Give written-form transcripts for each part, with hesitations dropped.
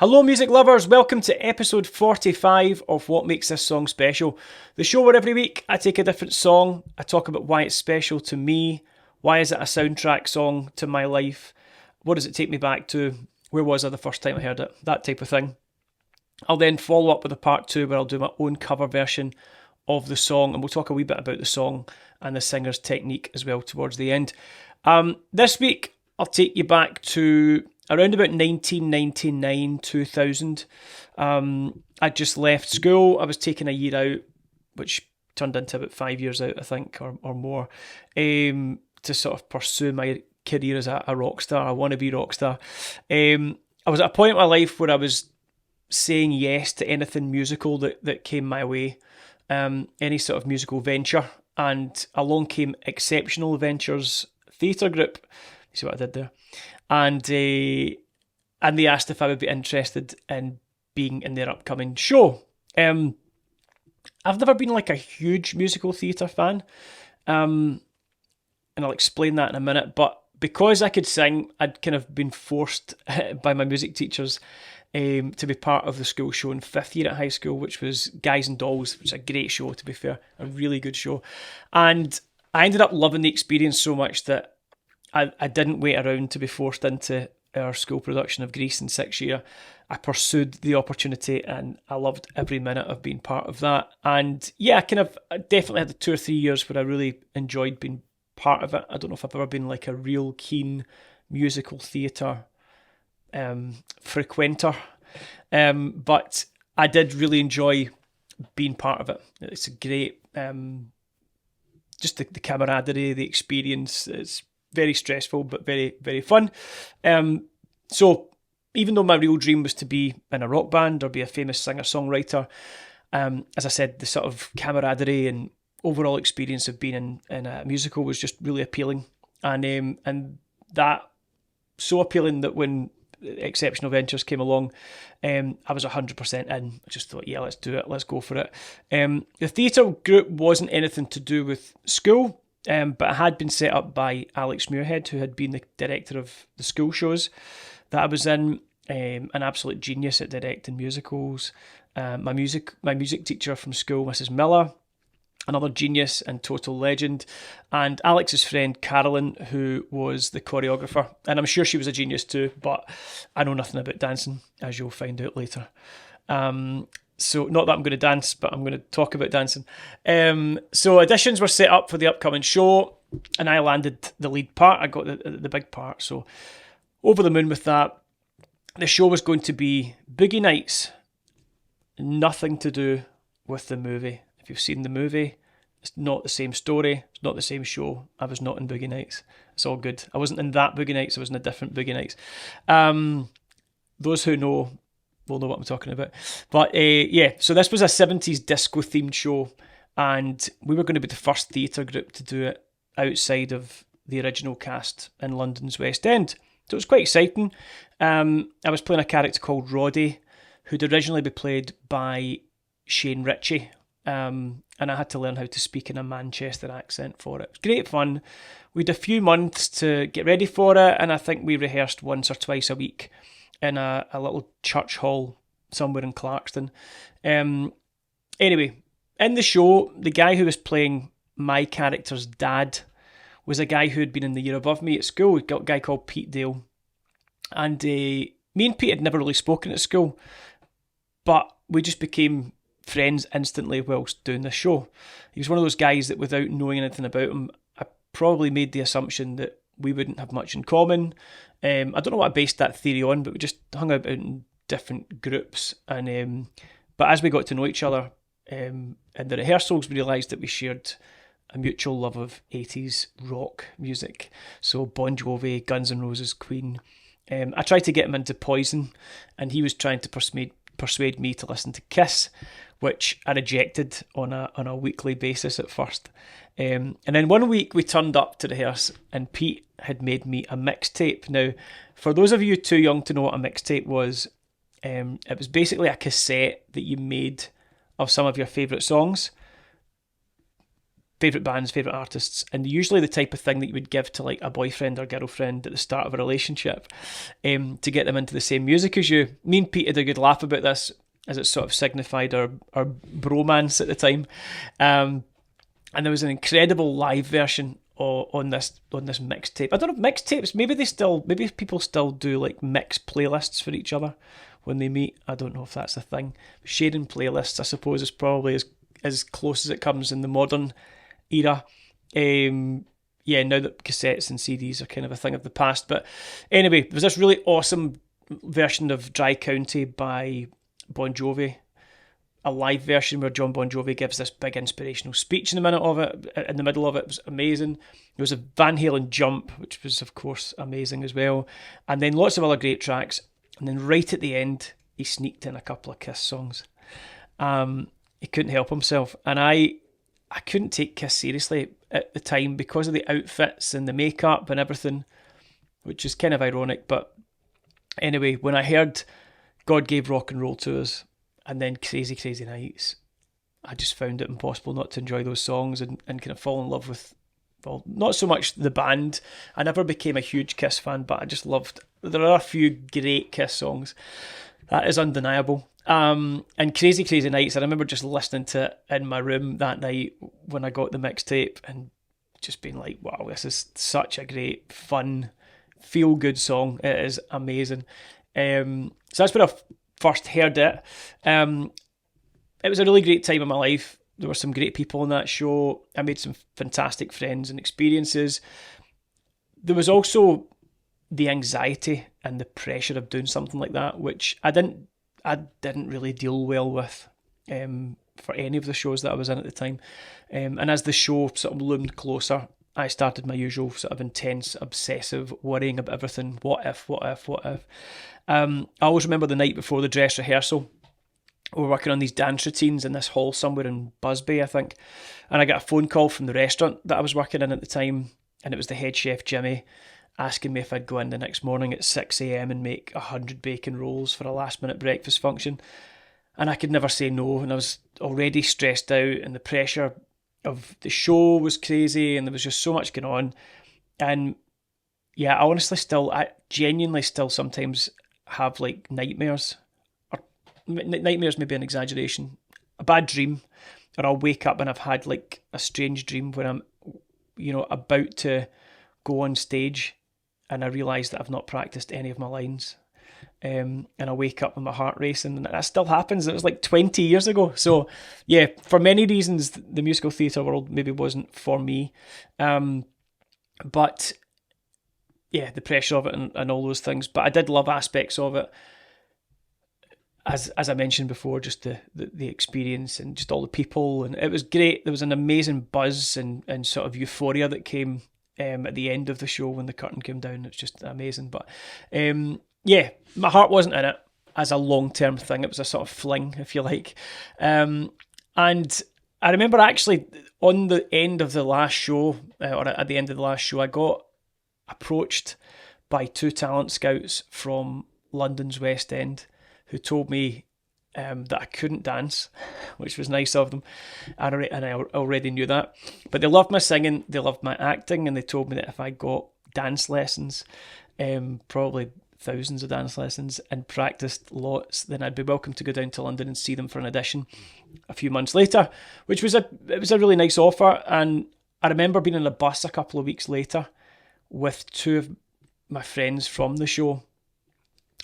Hello, music lovers. Welcome to episode 45 of What Makes This Song Special. The show where every week I take a different song, I talk about why it's special to me, why is it a soundtrack song to my life, what does it take me back to, where was I the first time I heard it, that type of thing. I'll then follow up with a part 2 where I'll do my own cover version of the song, and we'll talk a wee bit about the song and the singer's technique as well towards the end. This week, I'll take you back to around about 1999, 2000. I just left school. I was taking a year out, which turned into about 5 years out, I think, or more, to sort of pursue my career as a rock star, a wannabe rock star. I was at a point in my life where I was saying yes to anything musical that came my way, any sort of musical venture, and along came Exceptional Ventures Theatre Group. You see what I did there? And they asked if I would be interested in being in their upcoming show. I've never been like a huge musical theatre fan, and I'll explain that in a minute, but because I could sing, I'd kind of been forced by my music teachers to be part of the school show in 5th year at high school, which was Guys and Dolls, which is a great show, to be fair, a really good show. And I ended up loving the experience so much that I didn't wait around to be forced into our school production of Grease in 6th year. I pursued the opportunity and I loved every minute of being part of that. And yeah, I definitely had the 2 or 3 years where I really enjoyed being part of it. I don't know if I've ever been like a real keen musical theatre frequenter, but I did really enjoy being part of it. It's a great, just the camaraderie, the experience. It's very stressful, but very, very fun. So even though my real dream was to be in a rock band or be a famous singer-songwriter, as I said, the sort of camaraderie and overall experience of being in a musical was just really appealing. And that so appealing that when Exceptional Ventures came along, I was 100% in. I just thought, yeah, let's do it, let's go for it. The theatre group wasn't anything to do with school, but it had been set up by Alex Muirhead, who had been the director of the school shows that I was in, an absolute genius at directing musicals. My music teacher from school, Mrs. Miller, another genius and total legend, and Alex's friend Carolyn, who was the choreographer, and I'm sure she was a genius too, but I know nothing about dancing, as you'll find out later. So not that I'm going to dance, but I'm going to talk about dancing. So auditions were set up for the upcoming show, and I landed the lead part. I got the big part, so over the moon with that. The show was going to be Boogie Nights, nothing to do with the movie. If you've seen the movie, it's not the same story, it's not the same show. I was not in Boogie Nights. It's all good. I wasn't in that Boogie Nights, I was in a different Boogie Nights. Those who know will know what I'm talking about. But yeah, so this was a 70s disco themed show, and we were going to be the first theatre group to do it outside of the original cast in London's West End. So it was quite exciting. I was playing a character called Roddy, who'd originally been played by Shane Ritchie, and I had to learn how to speak in a Manchester accent for it. It was great fun. We had a few months to get ready for it, and I think we rehearsed once or twice a week in a little church hall somewhere in Clarkston. Anyway, in the show, the guy who was playing my character's dad was a guy who had been in the year above me at school, a guy called Pete Dale. And me and Pete had never really spoken at school, but we just became friends instantly whilst doing this show. He was one of those guys that without knowing anything about him, I probably made the assumption that we wouldn't have much in common. I don't know what I based that theory on, but we just hung out in different groups. And but as we got to know each other in the rehearsals, we realised that we shared a mutual love of 80s rock music. So Bon Jovi, Guns N' Roses, Queen. I tried to get him into Poison, and he was trying to persuade me to listen to Kiss, which I rejected on a weekly basis at first. And then one week we turned up to rehearse, and Pete had made me a mixtape. Now, for those of you too young to know what a mixtape was, it was basically a cassette that you made of some of your favourite songs. favourite bands, favourite artists, and usually the type of thing that you would give to like a boyfriend or girlfriend at the start of a relationship, to get them into the same music as you. Me and Pete had a good laugh about this, as it sort of signified our bromance at the time. And there was an incredible live version on this mixtape. I don't know, mixtapes, maybe people still do like mix playlists for each other when they meet. I don't know if that's a thing. Sharing playlists, I suppose, is probably as close as it comes in the modern era. Now that cassettes and CDs are kind of a thing of the past. But anyway, there was this really awesome version of Dry County by Bon Jovi, a live version where John Bon Jovi gives this big inspirational speech in the middle of it. It was amazing. There was a Van Halen Jump, which was of course amazing as well, and then lots of other great tracks. And then right at the end, he sneaked in a couple of Kiss songs. He couldn't help himself, and I couldn't take Kiss seriously at the time because of the outfits and the makeup and everything, which is kind of ironic. But anyway, when I heard God Gave Rock and Roll to Us and then Crazy Crazy Nights, I just found it impossible not to enjoy those songs and kind of fall in love with, well, not so much the band. I never became a huge Kiss fan, but I just loved, there are a few great Kiss songs. That is undeniable. And Crazy Crazy Nights, I remember just listening to it in my room that night when I got the mixtape and just being like, wow, this is such a great, fun, feel-good song. It is amazing. So that's when I first heard it. It was a really great time in my life. There were some great people on that show. I made some fantastic friends and experiences. There was also the anxiety and the pressure of doing something like that, which I didn't really deal well with for any of the shows that I was in at the time. And as the show sort of loomed closer, I started my usual sort of intense, obsessive worrying about everything. What if? I always remember the night before the dress rehearsal, we were working on these dance routines in this hall somewhere in Busby, I think. And I got a phone call from the restaurant that I was working in at the time, and it was the head chef, Jimmy, asking me if I'd go in the next morning at 6 a.m. and make 100 bacon rolls for a last-minute breakfast function. And I could never say no, and I was already stressed out, and the pressure of the show was crazy, and there was just so much going on. And yeah, I genuinely still sometimes have like nightmares. Or nightmares may be an exaggeration. A bad dream, or I'll wake up and I've had like a strange dream where I'm, about to go on stage, and I realise that I've not practised any of my lines. And I wake up with my heart racing, and that still happens. It was like 20 years ago. So yeah, for many reasons, the musical theatre world maybe wasn't for me. But yeah, the pressure of it and all those things. But I did love aspects of it. As I mentioned before, just the experience and just all the people, and it was great. There was an amazing buzz and sort of euphoria that came at the end of the show when the curtain came down. It's just amazing. But yeah, my heart wasn't in it as a long-term thing. It was a sort of fling, if you like. And I remember actually on the end of the last show, or at the end of the last show, I got approached by two talent scouts from London's West End who told me that I couldn't dance, which was nice of them, and I already knew that. But they loved my singing, they loved my acting, and they told me that if I got dance lessons, probably thousands of dance lessons, and practiced lots, then I'd be welcome to go down to London and see them for an audition a few months later, which was a really nice offer. And I remember being on a bus a couple of weeks later with two of my friends from the show,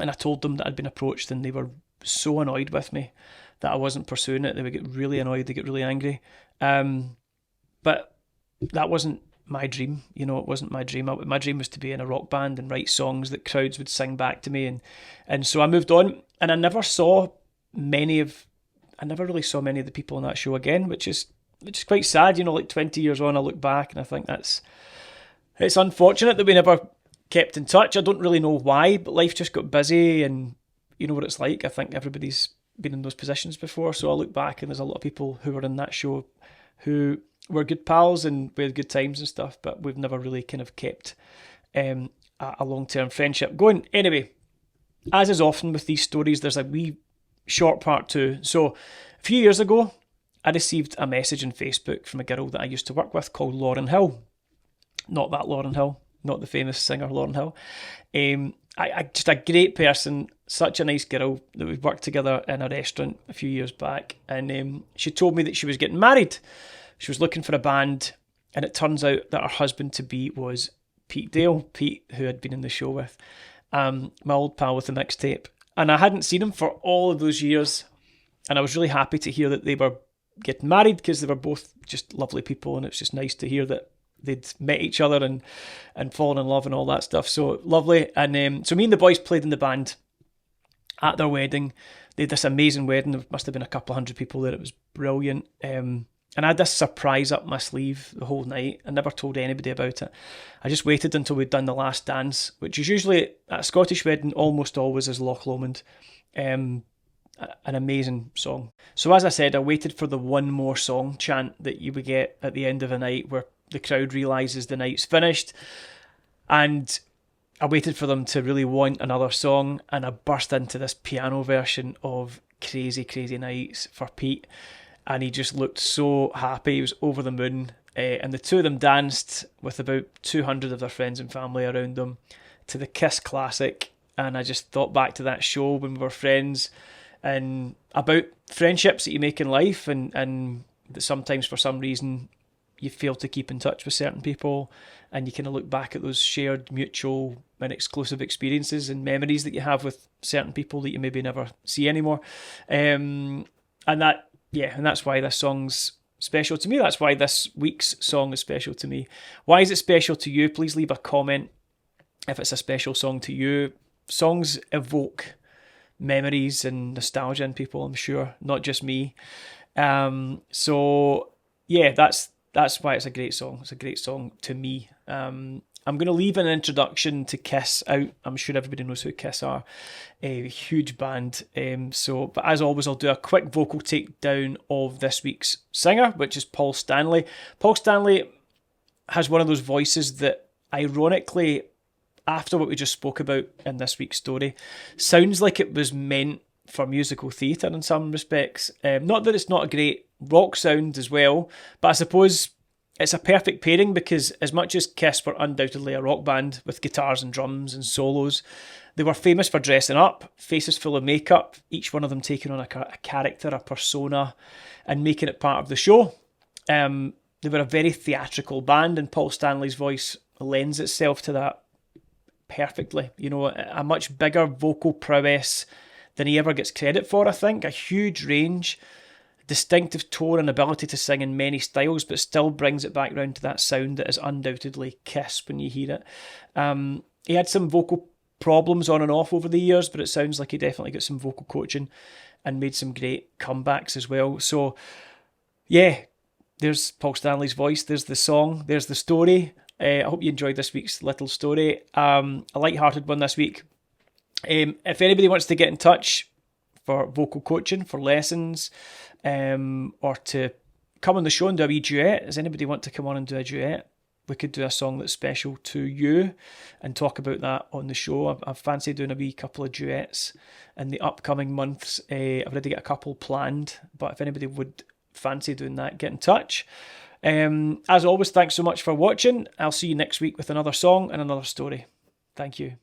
and I told them that I'd been approached, and they were so annoyed with me that I wasn't pursuing it. They would get really annoyed, they get really angry. But that wasn't my dream, it wasn't my dream. My dream was to be in a rock band and write songs that crowds would sing back to me, and so I moved on, and I never really saw many of the people on that show again, which is quite sad. Like 20 years on, I look back and I think it's unfortunate that we never kept in touch. I don't really know why, but life just got busy, and you know what it's like. I think everybody's been in those positions before, so I look back and there's a lot of people who were in that show who were good pals and we had good times and stuff, but we've never really kind of kept a long-term friendship going. Anyway, as is often with these stories, there's a wee short part two. So a few years ago, I received a message on Facebook from a girl that I used to work with called Lauren Hill. Not that Lauren Hill, not the famous singer Lauren Hill. Just a great person, such a nice girl that we worked together in a restaurant a few years back. And she told me that she was getting married. She was looking for a band, and it turns out that her husband-to-be was Pete Dale, Pete, who had been in the show with, my old pal with the mixtape. And I hadn't seen him for all of those years, and I was really happy to hear that they were getting married because they were both just lovely people, and it's just nice to hear that they'd met each other and fallen in love and all that stuff. So lovely. And so me and the boys played in the band at their wedding. They had this amazing wedding. There must have been a couple of hundred people there. It was brilliant. And I had this surprise up my sleeve the whole night. I never told anybody about it. I just waited until we'd done the last dance, which is usually at a Scottish wedding, almost always is Loch Lomond. An amazing song. So as I said, I waited for the one more song chant that you would get at the end of a night where the crowd realises the night's finished. And I waited for them to really want another song, and I burst into this piano version of Crazy, Crazy Nights for Pete. And he just looked so happy. He was over the moon. And the two of them danced with about 200 of their friends and family around them to the Kiss classic. And I just thought back to that show when we were friends and about friendships that you make in life, and that sometimes for some reason you fail to keep in touch with certain people, and you kind of look back at those shared mutual and exclusive experiences and memories that you have with certain people that you maybe never see anymore. And that's why this song's special to me. That's why this week's song is special to me. Why is it special to you? Please leave a comment if it's a special song to you. Songs evoke memories and nostalgia in people, I'm sure, not just me. So yeah, that's why it's a great song. It's a great song to me. I'm going to leave an introduction to Kiss out. I'm sure everybody knows who Kiss are. A huge band. But as always, I'll do a quick vocal takedown of this week's singer, which is Paul Stanley. Paul Stanley has one of those voices that, ironically, after what we just spoke about in this week's story, sounds like it was meant for musical theatre in some respects. Not that it's not a great rock sound as well, but I suppose it's a perfect pairing because as much as Kiss were undoubtedly a rock band with guitars and drums and solos, they were famous for dressing up, faces full of makeup, each one of them taking on a character, a persona, and making it part of the show. They were a very theatrical band, and Paul Stanley's voice lends itself to that perfectly. You know, a much bigger vocal prowess than he ever gets credit for, I think. A huge range, distinctive tone and ability to sing in many styles, but still brings it back round to that sound that is undoubtedly Kiss when you hear it. He had some vocal problems on and off over the years, but it sounds like he definitely got some vocal coaching and made some great comebacks as well. So yeah, there's Paul Stanley's voice, there's the song, there's the story. I hope you enjoyed this week's little story. A light-hearted one this week. If anybody wants to get in touch for vocal coaching, for lessons, or to come on the show and do a wee duet, does anybody want to come on and do a duet? We could do a song that's special to you and talk about that on the show. I fancy doing a wee couple of duets in the upcoming months. I've already got a couple planned, but if anybody would fancy doing that, get in touch. As always, thanks so much for watching. I'll see you next week with another song and another story. Thank you.